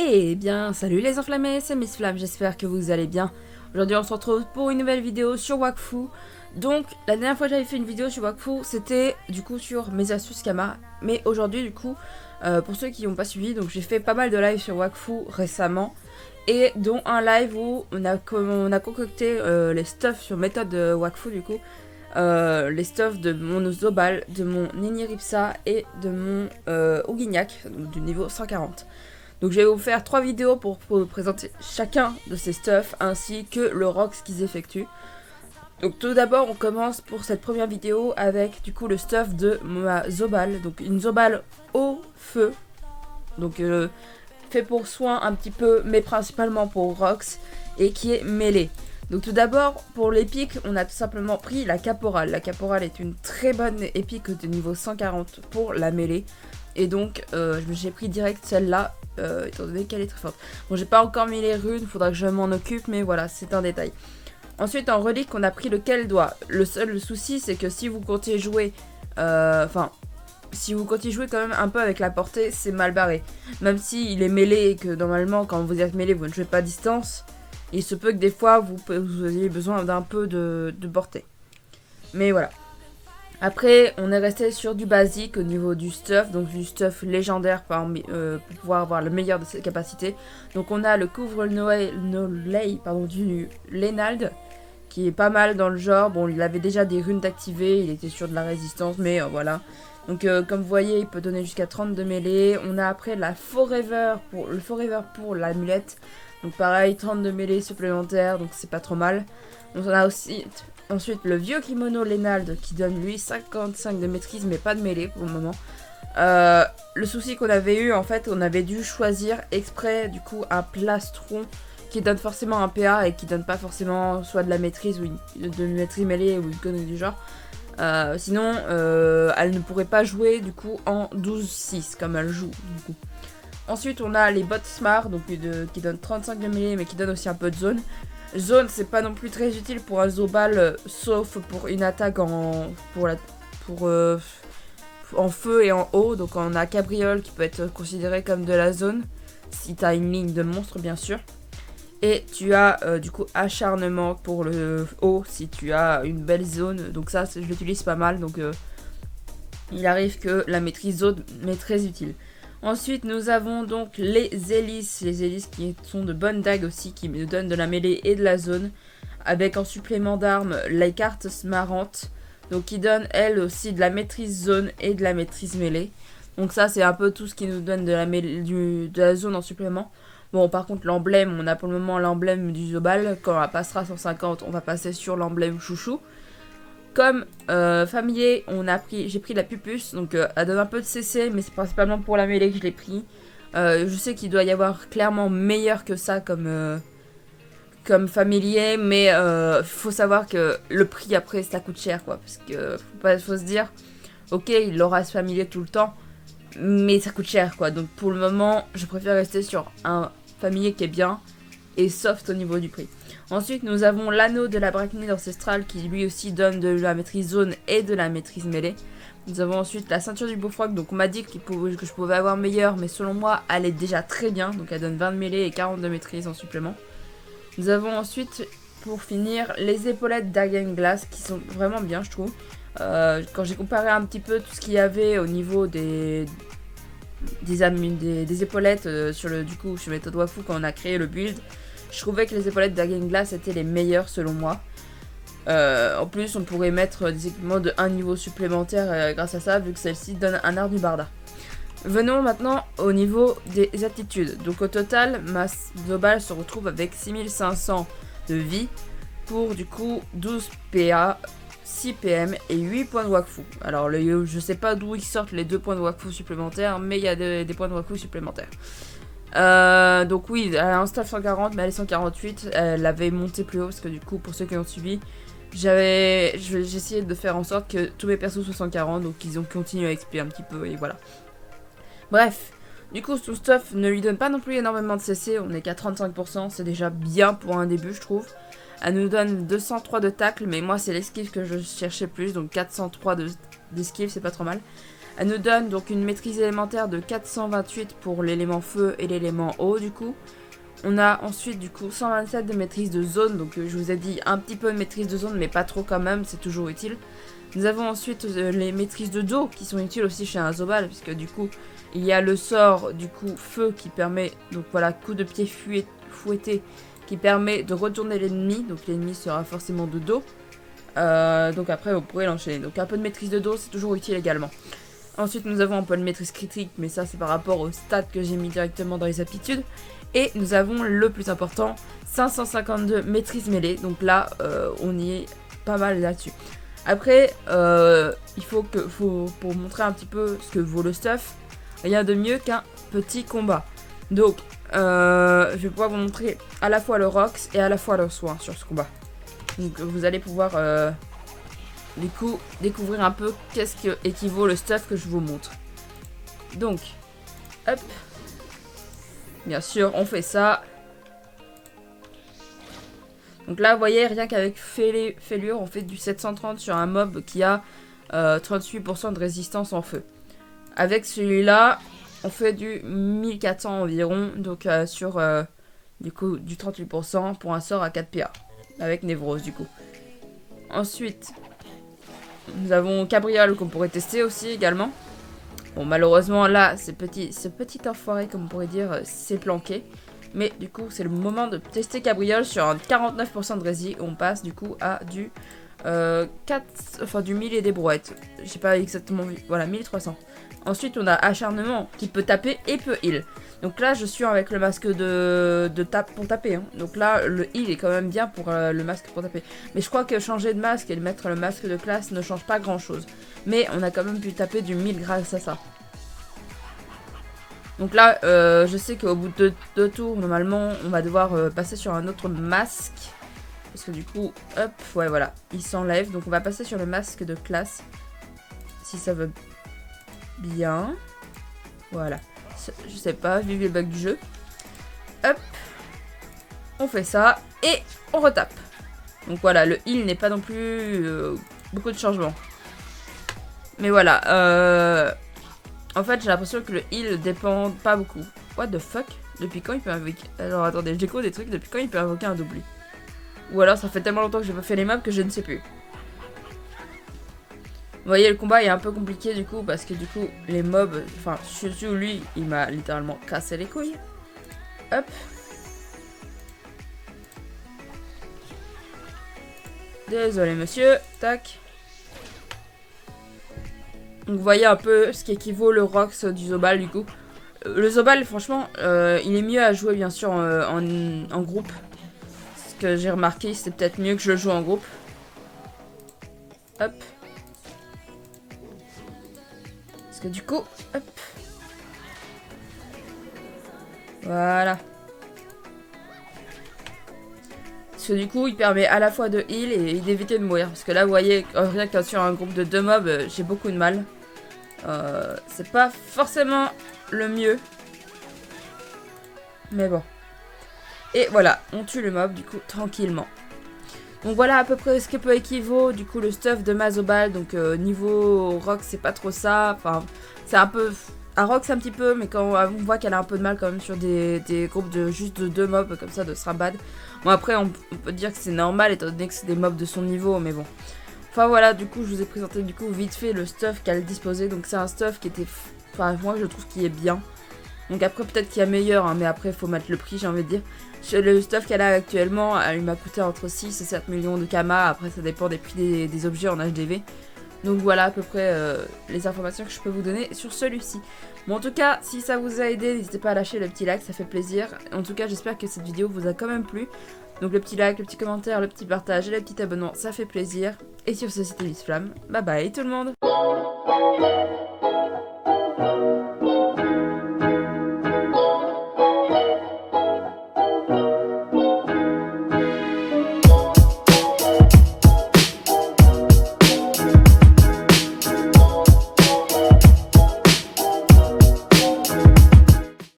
Eh bien, salut les enflammés, c'est Miss Flamme, j'espère que vous allez bien. Aujourd'hui on se retrouve pour une nouvelle vidéo sur Wakfu. Donc, la dernière fois que j'avais fait une vidéo sur Wakfu, c'était du coup sur mes astuces Kama. Mais aujourd'hui du coup, pour ceux qui n'ont pas suivi, donc j'ai fait pas mal de lives sur Wakfu récemment. Et dont un live où on a concocté les stuffs sur méthode Wakfu du coup. Les stuffs de mon Zobal, de mon Niniripsa et de mon Ogignac, du niveau 140. Donc je vais vous faire 3 vidéos pour vous présenter chacun de ces stuffs ainsi que le rocks qu'ils effectuent. Donc tout d'abord on commence pour cette première vidéo avec du coup le stuff de ma Zobal. Donc une Zobal au feu. Donc fait pour soin un petit peu mais principalement pour rocks et qui est mêlée. Donc tout d'abord pour l'épique on a tout simplement pris la caporale. La caporale est une très bonne épique de niveau 140 pour la mêlée. Et donc j'ai pris direct celle-là, étant donné qu'elle est très forte. Bon, j'ai pas encore mis les runes, faudra que je m'en occupe, mais voilà, c'est un détail. Ensuite, en relique, on a pris le Keldois. Le seul souci, c'est que si vous comptez jouer... si vous comptez jouer quand même un peu avec la portée, c'est mal barré. Même s'il est mêlé et que normalement, quand vous êtes mêlé, vous ne jouez pas à distance, il se peut que des fois, vous ayez besoin d'un peu de portée. Mais voilà. Après, on est resté sur du basique au niveau du stuff, donc du stuff légendaire pour pouvoir avoir le meilleur de ses capacités. Donc on a le couvre-noeil du Lénald, qui est pas mal dans le genre. Bon, il avait déjà des runes activées, il était sur de la résistance, mais voilà. Donc comme vous voyez, il peut donner jusqu'à 30 de mêlée. On a après le Forever pour l'amulette. Donc pareil, 30 de mêlée supplémentaire, donc c'est pas trop mal. Donc on a aussi... Ensuite, le vieux kimono Lénald qui donne lui 55 de maîtrise mais pas de mêlée pour le moment. Le souci qu'on avait eu, en fait, on avait dû choisir exprès du coup un plastron qui donne forcément un PA et qui donne pas forcément soit de la maîtrise ou de maîtrise mêlée ou une connerie du genre. Sinon, elle ne pourrait pas jouer du coup en 12-6 comme elle joue du coup. Ensuite, on a les bots smart donc qui donnent 35 de mêlée mais qui donnent aussi un peu de zone. Zone, c'est pas non plus très utile pour un Zobal, sauf pour une attaque en feu et en haut. Donc on a Cabriole qui peut être considéré comme de la zone, si t'as une ligne de monstre bien sûr. Et tu as du coup acharnement pour le haut, si tu as une belle zone. Donc ça, je l'utilise pas mal, donc il arrive que la maîtrise zone m'est très utile. Ensuite, nous avons donc les hélices qui sont de bonnes dagues aussi, qui nous donnent de la mêlée et de la zone, avec en supplément d'armes les cartes marrantes, donc qui donnent elles aussi de la maîtrise zone et de la maîtrise mêlée. Donc ça, c'est un peu tout ce qui nous donne de la zone en supplément. Bon, par contre, l'emblème, on a pour le moment l'emblème du Zobal. Quand on passera à 150, on va passer sur l'emblème chouchou. Comme familier, j'ai pris la pupus, donc elle donne un peu de CC, mais c'est principalement pour la mêlée que je l'ai pris. Je sais qu'il doit y avoir clairement meilleur que ça comme familier, mais faut savoir que le prix après ça coûte cher quoi, parce que faut se dire, ok il aura ce familier tout le temps, mais ça coûte cher quoi, donc pour le moment je préfère rester sur un familier qui est bien et soft au niveau du prix. Ensuite, nous avons l'anneau de la Brachnide ancestrale qui lui aussi donne de la maîtrise zone et de la maîtrise mêlée. Nous avons ensuite la ceinture du Bofroc, donc on m'a dit que je pouvais avoir meilleure, mais selon moi, elle est déjà très bien, donc elle donne 20 de mêlée et 40 de maîtrise en supplément. Nous avons ensuite, pour finir, les épaulettes d'Argent Glass qui sont vraiment bien, je trouve. Quand j'ai comparé un petit peu tout ce qu'il y avait au niveau des épaulettes sur méthode Wakfu quand on a créé le build, je trouvais que les épaulettes d'Argent Glass étaient les meilleures selon moi. En plus, on pourrait mettre des équipements de 1 niveau supplémentaire grâce à ça, vu que celle-ci donne un art du barda. Venons maintenant au niveau des aptitudes. Donc au total, ma Zobal se retrouve avec 6500 de vie pour du coup 12 PA, 6 PM et 8 points de Wakfu. Alors je sais pas d'où ils sortent les 2 points de Wakfu supplémentaires, mais il y a des points de Wakfu supplémentaires. Donc oui, elle a un staff 140, mais elle est 148. Elle avait monté plus haut parce que du coup, pour ceux qui ont suivi, j'ai essayé de faire en sorte que tous mes persos soient 140, donc ils ont continué à XP un petit peu et voilà. Bref, du coup, son stuff ne lui donne pas non plus énormément de CC, on est qu'à 35%, c'est déjà bien pour un début, je trouve. Elle nous donne 203 de tacle, mais moi c'est l'esquive que je cherchais plus, donc 403 d'esquive, c'est pas trop mal. Elle nous donne donc une maîtrise élémentaire de 428 pour l'élément feu et l'élément eau du coup. On a ensuite du coup 127 de maîtrise de zone, donc je vous ai dit un petit peu de maîtrise de zone mais pas trop quand même, c'est toujours utile. Nous avons ensuite les maîtrises de dos qui sont utiles aussi chez un Zobal, puisque du coup il y a le sort du coup feu qui permet, donc voilà, coup de pied fouetté qui permet de retourner l'ennemi, donc l'ennemi sera forcément de dos. Donc après vous pourrez l'enchaîner, donc un peu de maîtrise de dos c'est toujours utile également. Ensuite nous avons un peu de maîtrise critique, mais ça c'est par rapport aux stats que j'ai mis directement dans les aptitudes. Et nous avons le plus important, 552 maîtrise mêlée, donc là on y est pas mal là-dessus. Après, pour montrer un petit peu ce que vaut le stuff, rien de mieux qu'un petit combat. Donc, je vais pouvoir vous montrer à la fois le Rox et à la fois le soin sur ce combat. Donc, vous allez pouvoir, du coup, découvrir un peu qu'est-ce que équivaut le stuff que je vous montre. Donc, hop. Bien sûr, on fait ça. Donc là, vous voyez, rien qu'avec Fêlure, on fait du 730 sur un mob qui a 38% de résistance en feu. Avec celui-là, on fait du 1400 environ, donc sur du coup du 38% pour un sort à 4 PA. Avec Névrose du coup. Ensuite, nous avons Cabriole qu'on pourrait tester aussi également. Bon, malheureusement, là, ce petit enfoiré, comme on pourrait dire, s'est planqué. Mais du coup, c'est le moment de tester Cabriole sur un 49% de rési. On passe du coup à du du 1000 et des brouettes. J'ai pas exactement vu. Voilà, 1300. Ensuite, on a Acharnement qui peut taper et peut heal. Donc là, je suis avec le masque pour taper. Hein. Donc là, le heal est quand même bien pour le masque pour taper. Mais je crois que changer de masque et mettre le masque de classe ne change pas grand chose. Mais on a quand même pu taper du 1000 grâce à ça. Donc là, je sais qu'au bout de 2 tours, normalement, on va devoir passer sur un autre masque. Parce que du coup, hop, ouais, voilà, il s'enlève. Donc on va passer sur le masque de classe. Si ça veut bien. Voilà. Je sais pas, vive les bugs du jeu. Hop. On fait ça. Et on retape. Donc voilà, le heal n'est pas non plus beaucoup de changements. Mais voilà, en fait, j'ai l'impression que le heal dépend pas beaucoup. What the fuck? Depuis quand il peut invoquer... Alors, attendez, j'écoute des trucs. Depuis quand il peut invoquer un double? Ou alors, ça fait tellement longtemps que j'ai pas fait les maps que je ne sais plus. Vous voyez, le combat est un peu compliqué du coup, parce que du coup, les mobs... Enfin, surtout lui, il m'a littéralement cassé les couilles. Hop. Désolé, monsieur. Tac. Donc vous voyez un peu ce qui équivaut le Rox du Zobal du coup. Le Zobal franchement il est mieux à jouer bien sûr en groupe. Ce que j'ai remarqué c'est peut-être mieux que je le joue en groupe. Hop. Parce que du coup, hop. Voilà. Parce que du coup il permet à la fois de heal et d'éviter de mourir. Parce que là vous voyez, rien que sur un groupe de 2 mobs j'ai beaucoup de mal. C'est pas forcément le mieux. Mais bon. Et voilà, on tue le mob du coup tranquillement. Donc voilà à peu près ce que peut équivaut du coup le stuff de Mazobal. Donc niveau rock c'est pas trop ça. Enfin c'est un peu... À rock c'est un petit peu, mais quand on voit qu'elle a un peu de mal quand même sur des groupes de juste de 2 mobs comme ça de Strabad. Bon après on peut dire que c'est normal étant donné que c'est des mobs de son niveau, mais bon. Enfin voilà, du coup je vous ai présenté du coup vite fait le stuff qu'elle disposait. Donc c'est un stuff qui était... Enfin moi je trouve qu'il est bien. Donc après peut-être qu'il y a meilleur, hein, mais après il faut mettre le prix j'ai envie de dire. Le stuff qu'elle a actuellement, il m'a coûté entre 6 et 7 millions de Kama. Après ça dépend des prix des objets en HDV. Donc voilà à peu près les informations que je peux vous donner sur celui-ci. Bon en tout cas, si ça vous a aidé, n'hésitez pas à lâcher le petit like, ça fait plaisir. En tout cas j'espère que cette vidéo vous a quand même plu. Donc le petit like, le petit commentaire, le petit partage et le petit abonnement, ça fait plaisir. Et sur ce, c'était Lysflamme. Bye bye tout le monde.